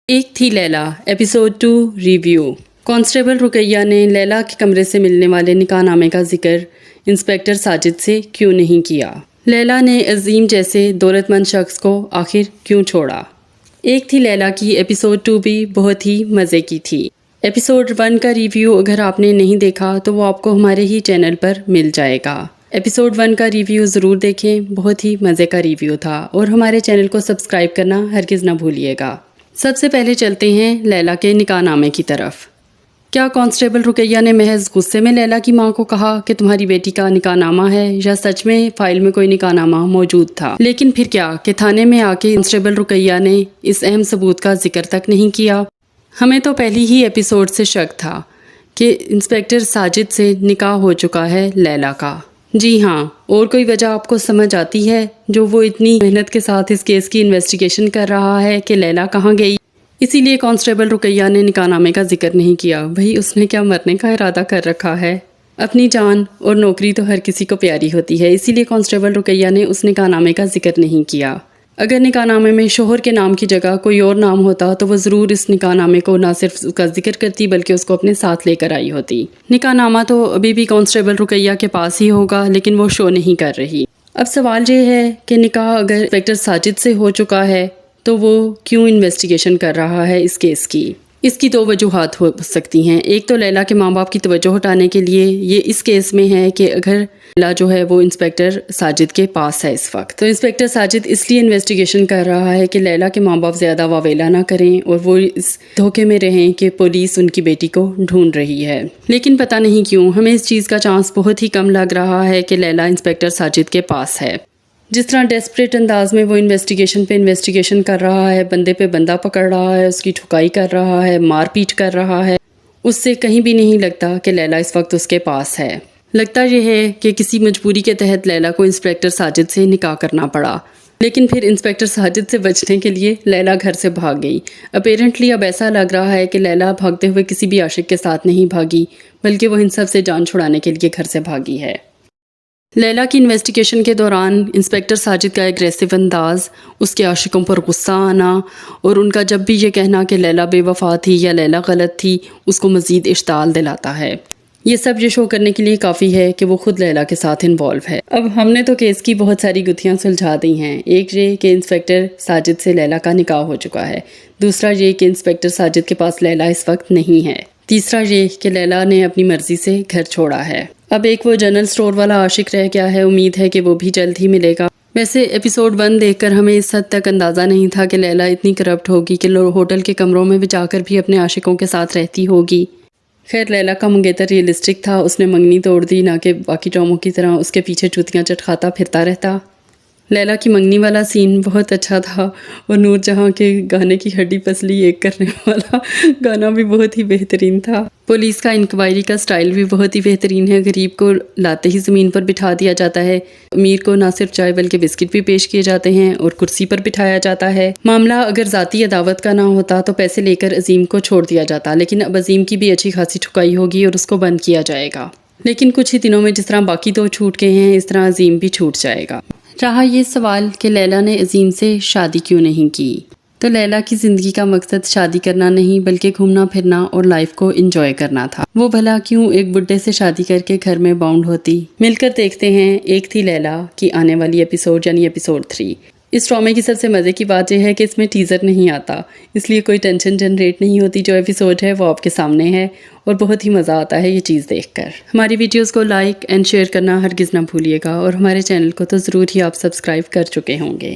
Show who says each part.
Speaker 1: एक Thi Laila episode 2 review. Constable Rukaiya ने लैला के कमरे से मिलने वाले निकाहनामे का जिक्र इंस्पेक्टर साजिद से क्यों नहीं किया। लैला ने अजीम जैसे दौलतमंद शख्स को आखिर क्यों छोड़ा। एक थी लैला की एपिसोड 2 भी बहुत ही मज़े की थी। एपिसोड 1 का रिव्यू अगर आपने नहीं देखा तो वो आपको हमारे ही चैनल पर मिल जाएगा। एपिसोड 1 का रिव्यू ज़रूर देखें, बहुत ही मज़े का रिव्यू था। और हमारे चैनल को सब्सक्राइब करना हरगिज़ ना भूलिएगा। सबसे पहले चलते हैं लैला के निकाहनामे की तरफ। क्या कांस्टेबल रुकैया ने महज गुस्से में लैला की मां को कहा कि तुम्हारी बेटी का निकाहनामा है, या सच में फाइल में कोई निकाहनामा मौजूद था? लेकिन फिर क्या कि थाने में आके कांस्टेबल रुकैया ने इस अहम सबूत का जिक्र तक नहीं किया। हमें तो पहली ही एपिसोड से शक था कि इंस्पेक्टर साजिद से निकाह हो चुका है लैला का। जी हाँ, और कोई वजह आपको समझ आती है जो वो इतनी मेहनत के साथ इस केस की इन्वेस्टिगेशन कर रहा है कि लैला कहाँ गई? इसीलिए कांस्टेबल रुकैया ने निकाहनामे का जिक्र नहीं किया। भाई उसने क्या मरने का इरादा कर रखा है? अपनी जान और नौकरी तो हर किसी को प्यारी होती है, इसीलिए कांस्टेबल रुकैया ने उस निकाहनामे का जिक्र नहीं किया। अगर निकाहनामे में शोहर के नाम की जगह कोई और नाम होता तो वो ज़रूर इस निकाहनामे को ना सिर्फ उसका जिक्र करती बल्कि उसको अपने साथ लेकर आई होती। निकाहनामा तो अभी भी कांस्टेबल रुकैया के पास ही होगा, लेकिन वो शो नहीं कर रही। अब सवाल ये है कि निकाह अगर इंस्पेक्टर साजिद से हो चुका है तो वो क्यों इन्वेस्टिगेशन कर रहा है इस केस की? इसकी दो वजूहात हो सकती हैं। एक तो लैला के माँ बाप की तवज्जो हटाने के लिए ये इस केस में है कि अगर लैला जो है वो इंस्पेक्टर साजिद के पास है इस वक्त, तो इंस्पेक्टर साजिद इसलिए इन्वेस्टिगेशन कर रहा है कि लैला के माँ बाप ज़्यादा वावेला ना करें और वो इस धोखे में रहें कि पुलिस उनकी बेटी को ढूंढ रही है। लेकिन पता नहीं क्यों हमें इस चीज़ का चांस बहुत ही कम लग रहा है कि लैला इंस्पेक्टर साजिद के पास है। जिस तरह डेस्परेट अंदाज में वो इन्वेस्टिगेशन पे इन्वेस्टिगेशन कर रहा है, बंदे पे बंदा पकड़ रहा है, उसकी ठुकाई कर रहा है, मारपीट कर रहा है, उससे कहीं भी नहीं लगता कि लैला इस वक्त उसके पास है। लगता यह है कि किसी मजबूरी के तहत लैला को इंस्पेक्टर साजिद से निकाह करना पड़ा। लेकिन फिर इंस्पेक्टर साजिद से बचने के लिए लैला घर से भाग गई। अपेरेंटली अब ऐसा लग रहा है कि लैला भागते हुए किसी भी आशिक के साथ नहीं भागी, बल्कि वो इन सब से जान छुड़ाने के लिए घर से भागी है। लैला की इन्वेस्टिगेशन के दौरान इंस्पेक्टर साजिद का एग्रेसिव अंदाज, उसके आशिकों पर गुस्सा आना और उनका जब भी ये कहना कि लैला बेवफा थी या लैला गलत थी, उसको मज़ीद इश्ताल दिलाता है। ये सब ये शो करने के लिए काफ़ी है कि वो खुद लैला के साथ इन्वॉल्व है। अब हमने तो केस की बहुत सारी गुत्थियां सुलझा दी हैं। एक ये कि इंस्पेक्टर साजिद से लैला का निकाह हो चुका है। दूसरा ये कि इंस्पेक्टर साजिद के पास लैला इस वक्त नहीं है। तीसरा ये कि लैला ने अपनी मर्जी से घर छोड़ा है। अब एक वो जनरल स्टोर वाला आशिक रह गया है। उम्मीद है कि वो भी जल्द ही मिलेगा। वैसे एपिसोड 1 देखकर हमें इस हद तक अंदाज़ा नहीं था कि लैला इतनी करप्ट होगी कि होटल के कमरों में भी जाकर भी अपने आशिकों के साथ रहती होगी। खैर लैला का मंगेतर रियलिस्टिक था, उसने मंगनी तोड़ दी, ना कि बाकी ड्रामों की तरह उसके पीछे जूतियाँ चटखाता फिरता रहता। लैला की मंगनी वाला सीन बहुत अच्छा था और नूरजहां के गाने की हड्डी पसली एक करने वाला गाना भी बहुत ही बेहतरीन था। पुलिस का इंक्वायरी का स्टाइल भी बहुत ही बेहतरीन है। गरीब को लाते ही ज़मीन पर बिठा दिया जाता है, अमीर को ना सिर्फ चाय बल्कि बिस्किट भी पेश किए जाते हैं और कुर्सी पर बिठाया जाता है। मामला अगर ज़ाती अदावत का ना होता तो पैसे लेकर अजीम को छोड़ दिया जाता, लेकिन अब अजीम की भी अच्छी खासी ठुकाई होगी और उसको बंद किया जाएगा। लेकिन कुछ ही दिनों में जिस तरह बाकी दो छूट गए हैं, इस तरह अजीम भी छूट जाएगा। रहा ये सवाल कि लैला ने अजीम से शादी क्यों नहीं की, तो लैला की ज़िंदगी का मकसद शादी करना नहीं बल्कि घूमना फिरना और लाइफ को एंजॉय करना था। वो भला क्यों एक बुड्ढे से शादी करके घर में बाउंड होती। मिलकर देखते हैं एक थी लैला की आने वाली एपिसोड यानी एपिसोड 3। इस ड्रामे की सबसे मज़े की बात यह है कि इसमें टीज़र नहीं आता, इसलिए कोई टेंशन जनरेट नहीं होती। जो एपिसोड है वो आपके सामने है और बहुत ही मज़ा आता है ये चीज़ देखकर। हमारी वीडियोस को लाइक एंड शेयर करना हरगिज़ ना भूलिएगा और हमारे चैनल को तो ज़रूर ही आप सब्सक्राइब कर चुके होंगे।